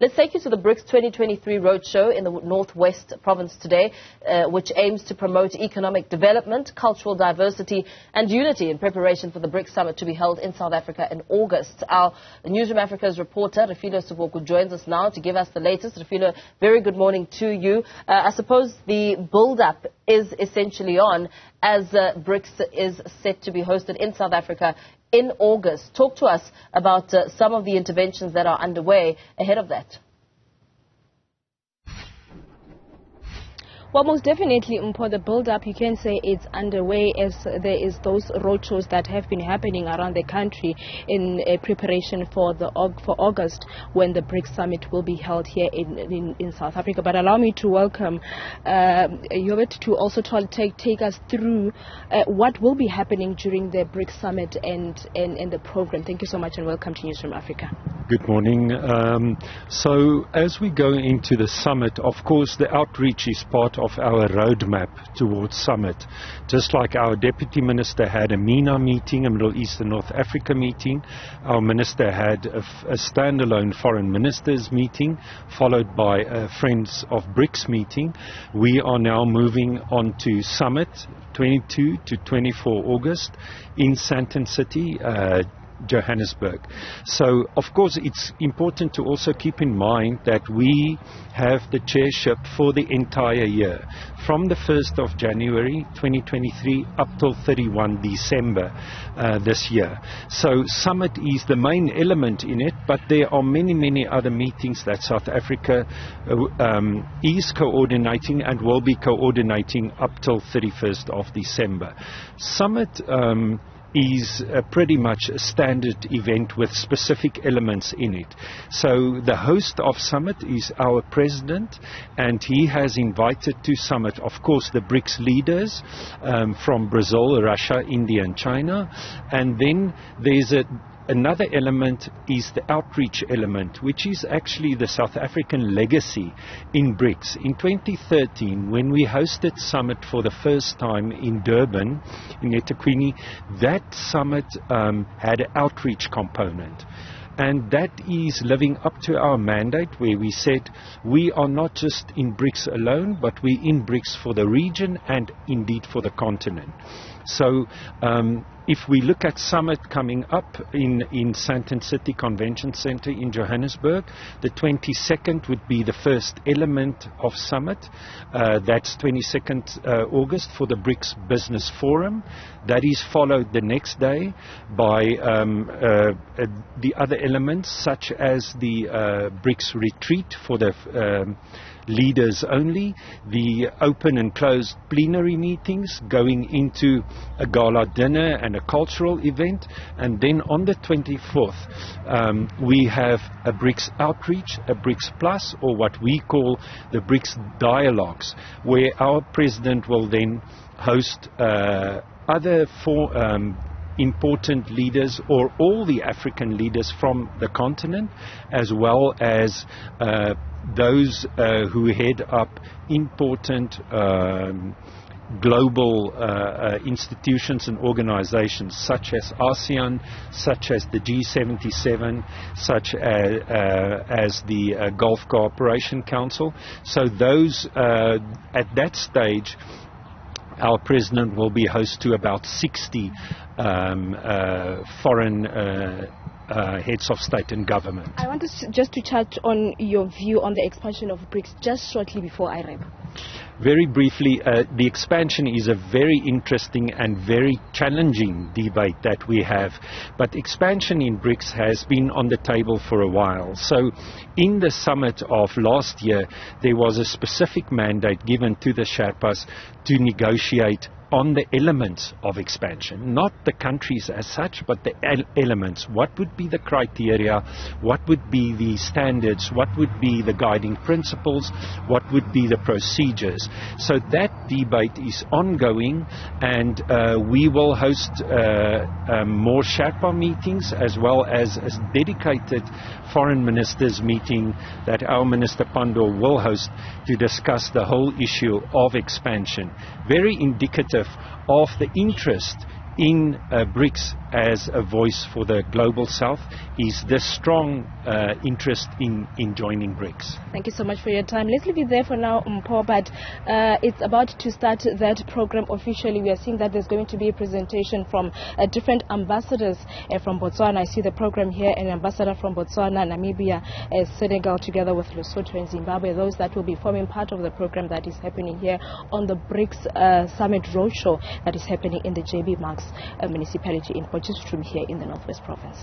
Let's take you to the BRICS 2023 Roadshow in the Northwest Province today, which aims to promote economic development, cultural diversity and unity in preparation for the BRICS Summit to be held in South Africa in August. Our Newzroom Afrika's reporter, Refiloe Seboko, joins us now to give us the latest. Refiloe, very good morning to you. I suppose the build-up is essentially on as BRICS is set to be hosted in South Africa in August. Talk to us about some of the interventions that are underway ahead of that. Well, most definitely, Mpo, the build-up, you can say it's underway as there is those roadshows that have been happening around the country in preparation for August, when the BRICS Summit will be held here in South Africa. But allow me to welcome Jobert to also take us through what will be happening during the BRICS Summit and the program. Thank you so much and welcome to Newzroom Afrika. Good morning. So as we go into the summit, of course, the outreach is part of our roadmap towards summit. Just like our Deputy Minister had a MENA meeting, a Middle East and North Africa meeting, our Minister had a standalone Foreign Ministers meeting, followed by a Friends of BRICS meeting. We are now moving on to summit 22 to 24 August in Sandton City, Johannesburg. So, of course, it's important to also keep in mind that we have the chairship for the entire year, from the 1st of January 2023 up till 31 December this year. So, summit is the main element in it, but there are many other meetings that South Africa is coordinating and will be coordinating up till 31st of December. Summit is pretty much a standard event with specific elements in it. So the host of Summit is our President, and he has invited to Summit, of course, the BRICS leaders from Brazil, Russia, India and China. And then there's another element is the outreach element, which is actually the South African legacy in BRICS. In 2013, when we hosted Summit for the first time in Durban, in eThekwini, that Summit had an outreach component. And that is living up to our mandate, where we said we are not just in BRICS alone, but we're in BRICS for the region and indeed for the continent. So if we look at Summit coming up in Sandton City Convention Center in Johannesburg, the 22nd would be the first element of Summit. That's 22nd August for the BRICS Business Forum. That is followed the next day by the other elements, such as the BRICS retreat for the leaders only, the open and closed plenary meetings, going into a gala dinner and a cultural event. And then on the 24th, we have a BRICS outreach, a BRICS Plus, or what we call the BRICS Dialogues, where our President will then host other important leaders, or all the African leaders from the continent, as well as those who head up important global institutions and organizations, such as ASEAN, such as the G77, such as the Gulf Cooperation Council. So those at that stage, our President will be host to about 60 foreign heads of state and government. I wanted just to touch on your view on the expansion of BRICS just shortly before I wrap. Very briefly, the expansion is a very interesting and very challenging debate that we have. But expansion in BRICS has been on the table for a while. So in the summit of last year, there was a specific mandate given to the Sherpas to negotiate on the elements of expansion, not the countries as such, but the elements. What would be the criteria? What would be the standards? What would be the guiding principles? What would be the procedures? So that debate is ongoing, and we will host more Sherpa meetings, as well as a dedicated foreign ministers meeting that our Minister Pandor will host to discuss the whole issue of expansion. Very indicative of the interest in BRICS as a voice for the global south is this strong interest in joining BRICS. Thank you so much for your time. Let's leave it there for now, Mpho, but it's about to start that program officially. We are seeing that there's going to be a presentation from different ambassadors from Botswana. I see the program here, an ambassador from Botswana, Namibia, Senegal, together with Lesotho and Zimbabwe, those that will be forming part of the program that is happening here on the BRICS Summit Roadshow that is happening in the JB Marks municipality in Potchefstroom here in the Northwest Province.